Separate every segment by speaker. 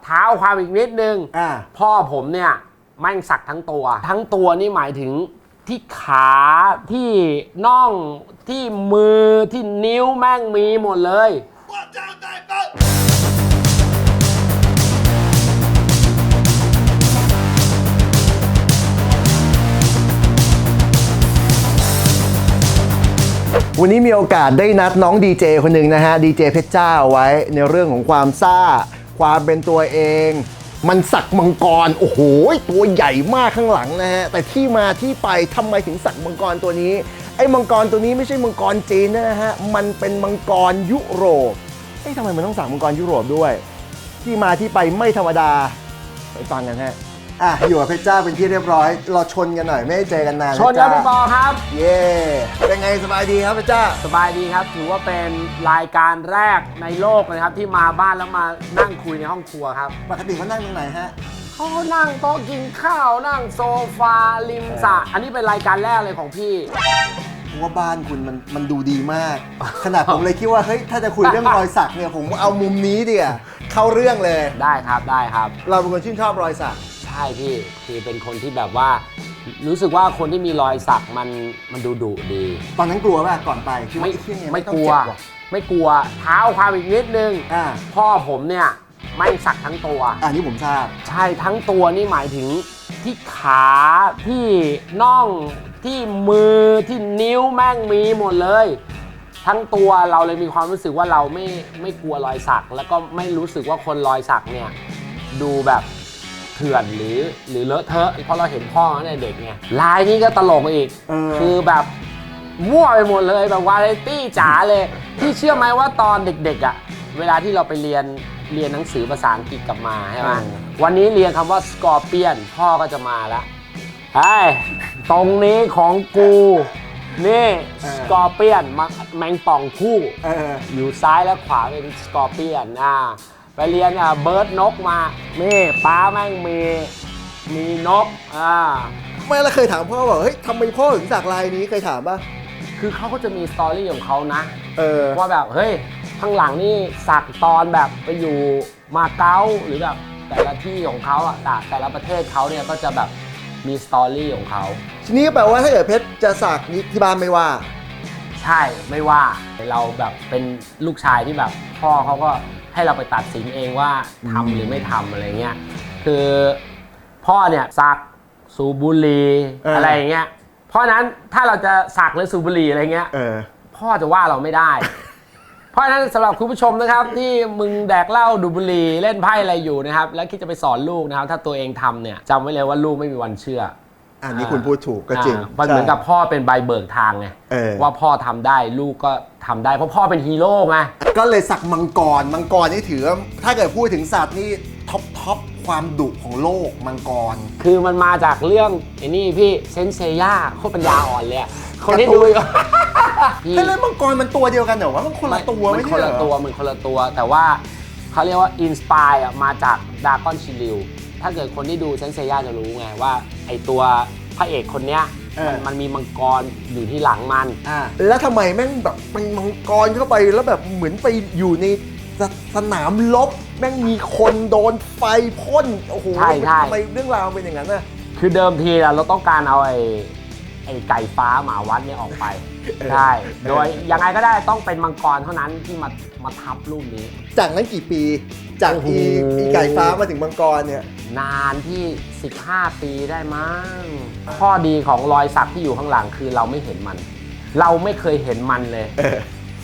Speaker 1: เท้าความอีกนิดนึงพ่อผมเนี่ยแม่งสักทั้งตัวนี่หมายถึงที่ขาที่น่องที่มือที่นิ้วแม่งมีหมดเลย
Speaker 2: วันนี้มีโอกาสได้นัดน้องดีเจคนหนึ่งนะฮะดีเจเพชรจ้าไว้ในเรื่องของความซ่าความเป็นตัวเองมันสักมังกรโอ้โหตัวใหญ่มากข้างหลังนะฮะแต่ที่มาที่ไปทำไมถึงสักมังกรตัวนี้ไอ้มังกรตัวนี้ไม่ใช่มังกรจีนนะฮะมันเป็นมังกรยุโรปทำไมมันต้องสักมังกรยุโรปด้วยที่มาที่ไปไม่ธรรมดาไปฟังกันฮะอยู่กับเพชรจ้าเป็นที่เรียบร้อยเราชนกันหน่อยไม่ได้เจอกันนาน
Speaker 1: ชนแล้วพี่ปอครับ
Speaker 2: เย่เป็นไงสบายดีครับเพชรจ้า
Speaker 1: สบายดีครับถือว่าเป็นรายการแรกในโลกเลยครับที่มาบ้านแล้วมานั่งคุยในห้องครัวครับ
Speaker 2: ปกติเขานั่งตรงไหนฮะ
Speaker 1: เขานั่งโต๊ะกินข้าวนั่งโซฟาริมสระอันนี้เป็นรายการแรกเลยของพี่
Speaker 2: ว่าบ้านคุณมันดูดีมากขนาดผมเลยคิดว่าเฮ้ยถ้าจะคุยเรื่องรอยสักเนี่ยผมเอามุมนี้ดิเข้าเรื่องเลย
Speaker 1: ได้ครับ
Speaker 2: เราเป็นคนชื่นชอบรอยสัก
Speaker 1: ใช่พี่คือเป็นคนที่แบบว่ารู้สึกว่าคนที่มีรอยสักมันดุดี
Speaker 2: ตอนนั้นกลัวป่ะก่อนไป
Speaker 1: ไม่กลัวเท้าความอีกนิดนึงพ่อผมเนี่ยแม่งสักทั้งตัว
Speaker 2: นี่ผมทราบ
Speaker 1: ใช่ทั้งตัวนี่หมายถึงที่ขาที่น่องที่มือที่นิ้วแม่งมีหมดเลยทั้งตัวเราเลยมีความรู้สึกว่าเราไม่กลัวรอยสักแล้วก็ไม่รู้สึกว่าคนรอยสักเนี่ยดูแบบเถื่อนหรือเลอะเทอะเพราะเราเห็นพ่อตั้งแต่เด็กไงลายนี้ก็ตลกอีกคือแบบมั่วไปหมดเลยแบบวาไรตี้จ๋าเลยพี่เชื่อไหมว่าตอนเด็กๆอ่ะเวลาที่เราไปเรียนหนังสือภาษาอังกฤษกลับมาใช่ไหมวันนี้เรียนคำว่าสกอร์เปียนพ่อก็จะมาแล้วตรงนี้ของกูนี่สกอร์เปียนแมงป่องคู่อยู่ซ้ายและขวาเป็นสกอร์เปียนไปเรียนเบิร์ดนกมานี่ป้าแม่งมีนก
Speaker 2: ไม่แล้วเคยถามพ่อว่าเฮ้ยทำไมพ่อถึงสักลายนี้เคยถามป่ะ
Speaker 1: คือเขาก็จะมีสตอรี่ของเขานะว่าแบบเฮ้ยข้างหลังนี่สักตอนแบบไปอยู่มาเก๊าหรือแบบแต่ละที่ของเขาแต่ละประเทศเขาเนี่ยก็จะแบบมีสตอรี่ของเขา
Speaker 2: ทีนี้แปลว่าถ้าเกิดเพชรจะสักนี้ที่บ้านไม่ว่า
Speaker 1: ใช่ไม่ว่าเราแบบเป็นลูกชายที่แบบพ่อเขาก็ให้เราไปตัดสินเองว่าทำหรือไม่ทำอะไรเงี้ยคือพ่อเนี่ยสักสูบบุหรี่อะไรเงี้ยเพราะนั้นถ้าเราจะสักหรือสูบบุหรี่อะไรเงี้ยพ่อจะว่าเราไม่ได้เพราะฉะนั้นสำหรับคุณผู้ชมนะครับที่มึงแดกเหล้าดูดบุหรี่เล่นไพ่อะไรอยู่นะครับแล้วคิดจะไปสอนลูกนะครับถ้าตัวเองทำเนี่ยจำไว้เลยว่าลูกไม่มีวันเชื่อ
Speaker 2: อันนี้คุณพูดถูกก็จริง
Speaker 1: มันเหมือนกับพ่อเป็นใบเบิกทางไงว่าพ่อทำได้ลูกก็ทำได้เพราะพ่อเป็นฮีโร่ไง
Speaker 2: ก็เลยสักมังกรนี่ถือถ้าเกิดพูดถึงสัตว์นี่ท็อปความดุของโลกมังกร
Speaker 1: คือมันมาจากเรื่องไอ้นี่พี่เซนเซย่าโคตรปัญญาอ่อนเลยคนที่ดู
Speaker 2: ให้เล่นมังกรมันตัวเดียวกันเหรอวะมันคนละตัว
Speaker 1: ไม่ใช่เหรอมันคนละตัวแต่ว่าเขาเรียกว่าอินสปายมาจากดากอนชิลิวถ้าเกิดคนที่ดูเซนเซย่าจะรู้ไงว่าไอตัวพระเอกคนเนี้ยมันมีมังกรอยู่ที่หลังมัน
Speaker 2: แล้วทำไมแม่งแบบเป็นมังกรเข้าไปแล้วแบบเหมือนไปอยู่ในสนามรบแม่งมีคนโดนไฟพ่นโอ้โหทำไมเรื่องราวเป็นอย่างนั้นน่ะ
Speaker 1: คือเดิมทีเราต้องการเอาไอ้ไก่ฟ้าหมาวัดเนี่ยออกไปใช่โดยยังไงก็ได้ต้องเป็นมังกรเท่านั้นที่มาทับรูปนี้
Speaker 2: จากนั้นกี่ปีจากอีไก่ฟ้ามาถึงมังกรเนี่ย
Speaker 1: นานที่15 ปีได้มั้งข้อดีของรอยสักที่อยู่ข้างหลังคือเราไม่เห็นมันเราไม่เคยเห็นมันเลย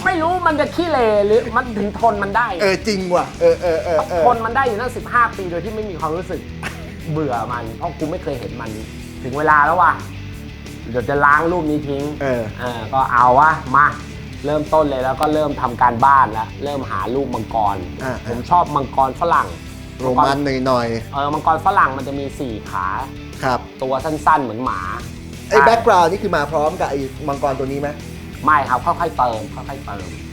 Speaker 1: ไม่รู้มันจะขี้เลหรือมันถึงทนมันได้
Speaker 2: จริงว่ะ
Speaker 1: ทนมันได้อยู่ตั้ง15 ปีโดยที่ไม่มีความรู้สึกเบื่อมันเพราะกูไม่เคยเห็นมันถึงเวลาแล้วว่ะเดี๋ยวจะล้างรูปนี้ทิ้งก็เอาวะมาเริ่มต้นเลยแล้วก็เริ่มทำการบ้านแล้วเริ่มหารูปมังกรผมชอบมังกรฝรั่ง
Speaker 2: โรมันหน่อย
Speaker 1: มังกรฝรั่งมันจะมี4 ขา
Speaker 2: ครับ
Speaker 1: ตัวสั้นๆเหมือนหมา
Speaker 2: ไอ้แบ็คกราวด์นี่คือมาพร้อมกับไอ้มังกรตัวนี้ไหม
Speaker 1: ไม่ครับค่อยๆเติม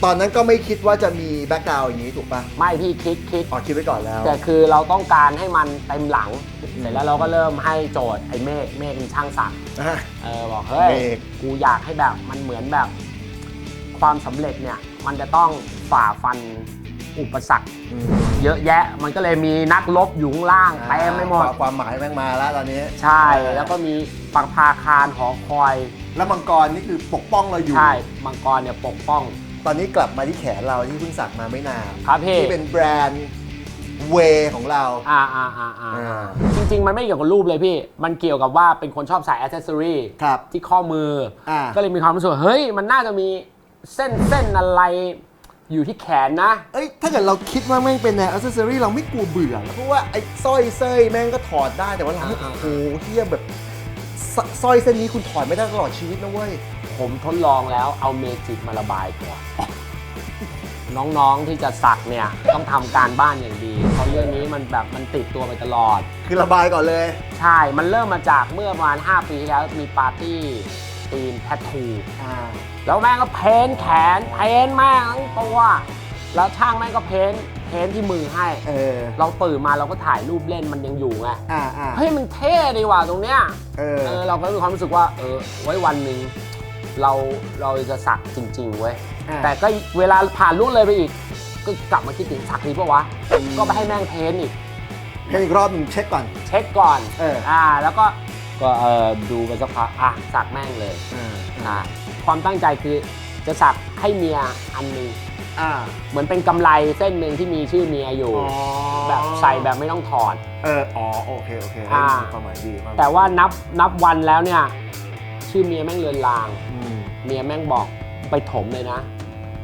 Speaker 2: ตอนนั้นก็ไม่คิดว่าจะมีแบ็คกราวด์อย่างนี้ถูกป่ะ
Speaker 1: ไม่พี่คิด
Speaker 2: คิดไว้ก่อนแล้ว
Speaker 1: แต่คือเราต้องการให้มันเต็มหลังเสร็จแล้วเราก็เริ่มให้โจทย์ไอ้เมฆเป็นช่างสักบอกเฮ้ยกูอยากให้แบบมันเหมือนแบบความสำเร็จเนี่ยมันจะต้องฝ่าฟัน อุปสรรคเยอะแยะมันก็เลยมีนักรบอยู่ข้างล่างเต็มไปหมด
Speaker 2: ความหมายแม่งมาแล้วตอนนี้
Speaker 1: ใช่แล้วก็มีปังพาคารหอคอย
Speaker 2: แล้วมังกรนี่คือปกป้องเราอยู่
Speaker 1: ใช่มังกรเนี่ยปกป้อง
Speaker 2: ตอนนี้กลับมาที่แขนเราที่เพิ่งสักมาไม่นาน
Speaker 1: ครับพี่
Speaker 2: ที่เป็นแบรนด์เวของเรา
Speaker 1: จริงๆมันไม่เกี่ยวกับรูปเลยพี่มันเกี่ยวกับว่าเป็นคนชอบใส่อ c เซสซอรี่
Speaker 2: ครับ
Speaker 1: ที่ข้อมือก็เลยมีความรู้สึกเฮ้ยมันน่าจะมีเส้นอะไรอยู่ที่แขนนะ
Speaker 2: เอ้ยถ้าเกิดเราคิดว่าแม่งเป็นแนวอ c เซสซอรี่เราไม่กลัวเบื่อเพราะว่าไอ้สร้อยเส้ยแม่งก็ถอดได้แต่ว่าเราโอ้โหเฮียแบบสร้อยเส้นนี้คุณถอดไม่ได้ตลอดชีวิตนะเว้ย
Speaker 1: ผมทดลองแล้วเอาเมจิกมาระบายก่อน น้องๆที่จะสักเนี่ยต้องทำการบ้านอย่างดีเพราะเรื่องนี้มันแบบมันติดตัวไปตลอด
Speaker 2: คือระบายก่อนเลย
Speaker 1: ใช่มันเริ่มมาจากเมื่อประมาณ5 ปีที่แล้วมีปาร์ตี้ธีมแทททูแล้วแม่งก็เพ้นแขนเพ้นแม่งทั้งตัวแล้วช่างแม่งก็เพ้นที่มือให้เราตื่นมาเราก็ถ่ายรูปเล่นมันยังอยู่ไงเฮ้ยมันเท่ดีว่ะตรงเนี้ยเราก็มีความรู้สึกว่าไว้วันหนึ่งเราจะสักจริงๆเว้ยแต่ก็เวลาผ่านรุ่นเลยไปอีกก็กลับมาคิดถึงสักดีปะวะก็ไปให้แม่งเพ้นอีก
Speaker 2: รอบหนึ่งเช็คก่อน
Speaker 1: แล้วก็ดูไปสักพักสักแม่งเลยความตั้งใจคือจะสักให้เมียอันนึงเหมือนเป็นกำไลเส้นหนึ่งที่มีชื่อเมียอยู่แบบใส่แบบไม่ต้องถอด
Speaker 2: โอเคความหมายดี
Speaker 1: แต่ว่านับวันแล้วเนี่ยชื่อเมียแม่งเลือนลางเมียแม่งบอกไปถมเลยนะ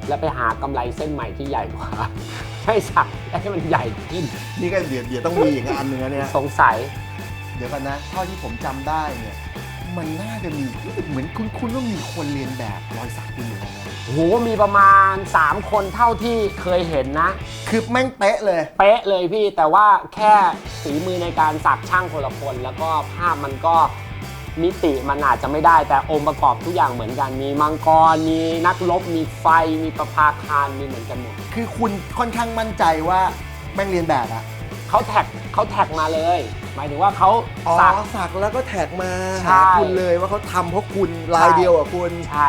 Speaker 1: แล้วไปหากำไลเส้นใหม่ที่ใหญ่กว่าให้สักให้มันใหญ่ขึ้น
Speaker 2: นี่ก็เดี๋ยวต้องมีอีกอันหนึ่งเนี่ย
Speaker 1: สงสัย
Speaker 2: เดี๋ยวกันนะเท่าที่ผมจำได้เนี่ยมันน่าจะมีเหมือนคุณว่ามีคนเรียนแบบรอยสักคุณอยู่นะ
Speaker 1: โหมีประมาณ3 คนเท่าที่เคยเห็นนะ
Speaker 2: คือแม่งเป๊ะ
Speaker 1: เลยพี่แต่ว่าแค่ฝีมือในการสักช่างคนละคนแล้วก็ภาพมันก็มิติมันอาจจะไม่ได้แต่องค์ประกอบทุกอย่างเหมือนกันมีมังกรมีนักรบมีไฟมีประภาคารมีเหมือนกันหมด
Speaker 2: คือคุณค่อนข้างมั่นใจว่าแม่งเรียนแบบอะ
Speaker 1: เขาแท็กมาเลยหมายถึงว่าเขา
Speaker 2: สักแล้วก็แท็กมาหาคุณเลยว่าเขาทำเพราะคุณลายเดียวอ่ะคุณ
Speaker 1: ใช่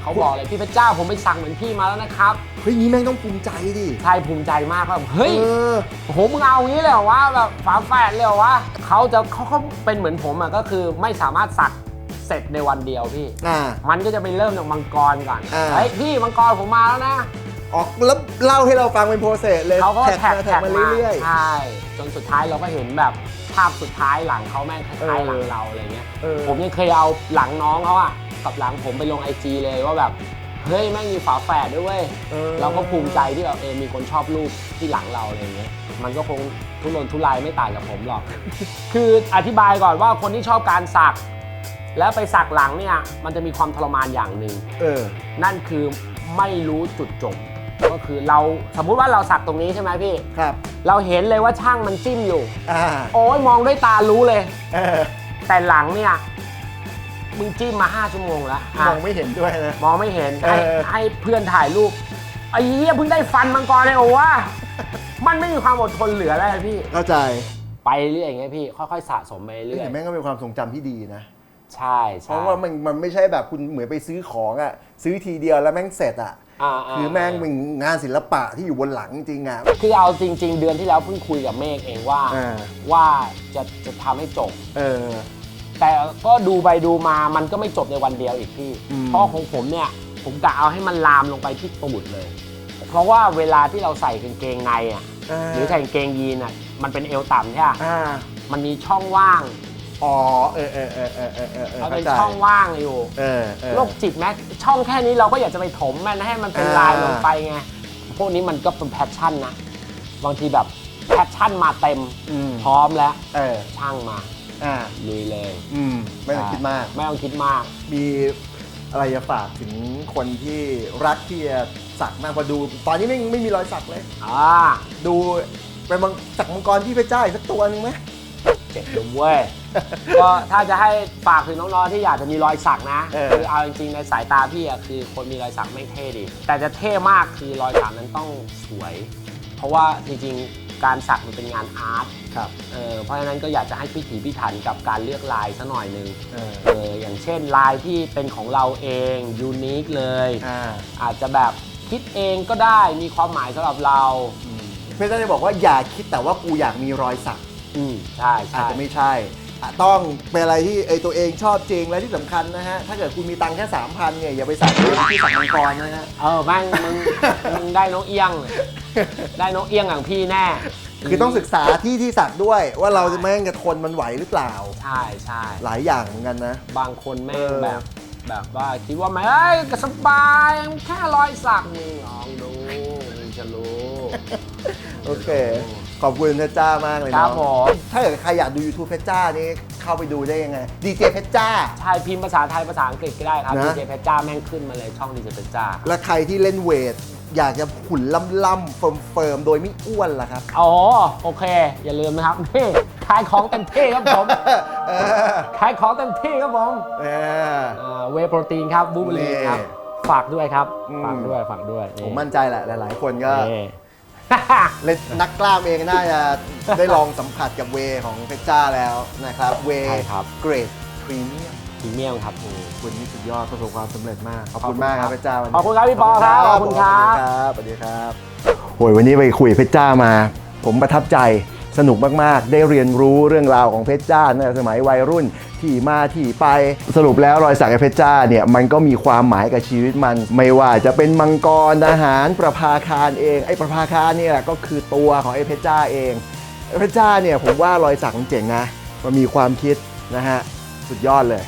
Speaker 1: เขาบอกเลยพี่พระเจ้าผมไปสั่งเหมือนพี่มาแล้วนะครับ
Speaker 2: เฮ้ยนี้แม่งต้องภูมิใจดิ
Speaker 1: ใช่ภูมิใจมากครับเฮ้ยโหมึงเอางี้เลยเหรอวะแบบฝาแฝดเลยเหรอวะเขาเป็นเหมือนผมอ่ะก็คือไม่สามารถสักเสร็จในวันเดียวพี่มันก็จะไปเริ่มจากมังกรก่อนเฮ้ยพี่มังกรผมมาแล้วนะ
Speaker 2: แล้วเล่าให้เราฟังเป็นโปรเซสเลย
Speaker 1: เขาก็แท็ก
Speaker 2: มาเรื่อย
Speaker 1: ๆใช่จนสุดท้ายเราก็เห็นแบบภาพสุดท้ายหลังเขาแม่งคล้ายๆหลังเราอะไรเงี้ยผมยังเคยเอาหลังน้องเขาอะกับหลังผมไปลง IG เลยว่าแบบเฮ้ยแม่งมีฝาแฝดด้วยเว้ยเราก็ภูมิใจที่แบบมีคนชอบรูปที่หลังเราอะไรเงี้ยมันก็คงทุรนทุรายไม่ต่างกับผมหรอก คืออธิบายก่อนว่าคนที่ชอบการสักแล้วไปสักหลังเนี่ยมันจะมีความทรมานอย่างหนึ่งนั่นคือไม่รู้จุดจบก็คือเราสมมุติว่าเราสักตรงนี้ใช่ไหมพี่
Speaker 2: ครับ
Speaker 1: เราเห็นเลยว่าช่างมันจิ้มอยู่โอ้ยมองด้วยตารู้เลยแต่หลังเนี่ยมึงจิ้มมา5 ชั่วโมงแล้ว
Speaker 2: มองไม่เห็นด้วยนะ
Speaker 1: มองไม่เห็นให้เพื่อนถ่ายรูปไอ้เหี้ยเพิ่งได้ฟันมังกรเลยโอ้วะมันไม่มีความอดทนเหลือแล้วพี่
Speaker 2: เข้าใจ
Speaker 1: ไปเรื่อยอย่างเงี้ยพี่ค่อยๆสะสมไปเรื่อย
Speaker 2: แต่แม่งก็เป็นความทรงจำที่ดีนะ
Speaker 1: ใช่
Speaker 2: เพราะว่ามันไม่ใช่แบบคุณเหมือนไปซื้อของอ่ะซื้อทีเดียวแล้วแม่งเสร็จอ่ะคือแม่งเป็นงานศิลปะที่อยู่บนหลังจริงอ่ะ
Speaker 1: คือเอาจริงๆเดือนที่แล้วเพิ่งคุยกับเมฆเองว่าจะทำให้จบแต่ก็ดูไปดูมามันก็ไม่จบในวันเดียวอีกพี่เพราะของผมเนี่ยผมกะเอาให้มันลามลงไปที่ตูดเลยเพราะว่าเวลาที่เราใส่กางเกงในอ่ะหรือใส่กางเกงยีนอ่ะมันเป็นเอวต่ำใช่ไหมมันมีช่องว่างมันเป็นช่องว่างอยู่โรคจิตแม้ช่องแค่นี้เราก็อยากจะไปถมมันให้มันเป็นลายลงไปไงพวกนี้มันก็เป็นแพชชั่นนะบางทีแบบแพชชั่นมาเต็มพร้อมแล้วช่างมาลุยเลย
Speaker 2: ไม่ต้องคิดมากมีอะไรจะฝากถึงคนที่รักที่จะสักมากพอดูตอนนี้ไม่มีรอยสักเลยดูไปสักมังกรที่พระเจ้าอีกสักตัวนึงไหม
Speaker 1: เจ็บเลยเว้ยก็ถ้าจะให้ฝากถึงน้องๆที่อยากจะมีรอยสักนะคือเอาจริงๆในสายตาพี่อะคือคนมีรอยสักไม่เท่ดีแต่จะเท่มากคือรอยสักนั้นต้องสวยเพราะว่าจริงๆการสักมันเป็นงานอาร์ตเพราะฉะนั้นก็อยากจะให้พิถีพิถันกับการเลือกลายซะหน่อยนึงอย่างเช่นลายที่เป็นของเราเองยูนิคเลยอาจจะแบบ คิดเองก็ได้มีความหมายสำหรับเรา
Speaker 2: เพชรจ้าจะบอกว่าอย่าคิดแต่ว่ากูอยากมีรอยสัก
Speaker 1: ใช่
Speaker 2: อาจ
Speaker 1: ใช่
Speaker 2: จะไม่ใช่ต้องเป็นอะไรที่ตัวเองชอบจริงและที่สำคัญนะฮะถ้าเกิดคุณมีตังค์แค่ 3,000เนี่ยอย่าไปสักที่สักมังกรนะฮะ
Speaker 1: แม่งมึงได้น้องเอี้ยง ได้น้องเอี้ยงอย่างพี่แน่
Speaker 2: คือต้องศึกษาที่สักด้วยว่าเราจะแม่งจะทนมันไหวหรือเปล่า
Speaker 1: ใช่ใช่
Speaker 2: หลายอย่างเหมือนกันนะ
Speaker 1: บางคนแม่งแบบว่าคิดว่าไม่ก็สบายแค่รอยสักมึงลองดูมึงจะรู้
Speaker 2: โอเค ขอบคุณเพชรจ้ามากเลย
Speaker 1: ครั
Speaker 2: เนาะ
Speaker 1: บผม
Speaker 2: ถ้าเกิดใครอยากดู YouTube เพชรจ้านี่เข้าไปดูได้ยังไงดีเจเพชรจ้า
Speaker 1: ใช่พิมพ์ภาษาไทยภาษาอังกฤษก็ได้ครับ
Speaker 2: นะ
Speaker 1: ดีเจเพชรจ้าแม่งขึ้นมาเลยช่องดีเจเพชรจ้า
Speaker 2: และใครที่เล่นเวท อยากจะหุ่นล่ำๆเฟิร์มๆโดยไม่อ้วนล่ะครับ
Speaker 1: อ๋อโอเค อย่าลืมนะครับนี่ขายของเต็มที่ครับผม
Speaker 2: เออ
Speaker 1: ขายของเต็มที่ครับผม
Speaker 2: เออ
Speaker 1: เวย์โปรตีนครับบูเบอรีนครับ
Speaker 2: นี่
Speaker 1: ฝากด้วยครับ
Speaker 2: อืม
Speaker 1: ฝากด้วย
Speaker 2: ผมมั่นใจแหละหลายๆคนก็
Speaker 1: นี่
Speaker 2: เล่นนักกล้ามเองน่าจะได้ลองสัมผัสกับเวของเพชรจ้าแล้วนะครับเว
Speaker 1: ใช่ครับ
Speaker 2: เกรดพรีเมียม
Speaker 1: พรีเมียมครับ
Speaker 2: คุณนี่สุดยอดประสบความสำเร็จมากขอบคุณมากครับเพชรจ้าวันนี้
Speaker 1: ขอบคุณครับพี่ปอครับขอบคุณครับ
Speaker 2: สวัสดีครับโอ้ยวันนี้ไปคุยกับเพชรจ้ามา ผมประทับใจสนุกมากๆ ได้เรียนรู้เรื่องราวของเพชรจ้าในสมัยวัยรุ่นที่มาที่ไปสรุปแล้วรอยสักไอ้เพชรจ้าเนี่ยมันก็มีความหมายกับชีวิตมัน ไม่ว่าจะเป็นมังกรทหารประภาคารเองไอ้ประภาคารเนี่ยก็คือตัวของไอ้เพชรจ้าเองไอ้เพชรจ้าเนี่ยผมว่ารอยสักมันเจ๋งนะมันมีความคิดนะฮะสุดยอดเลย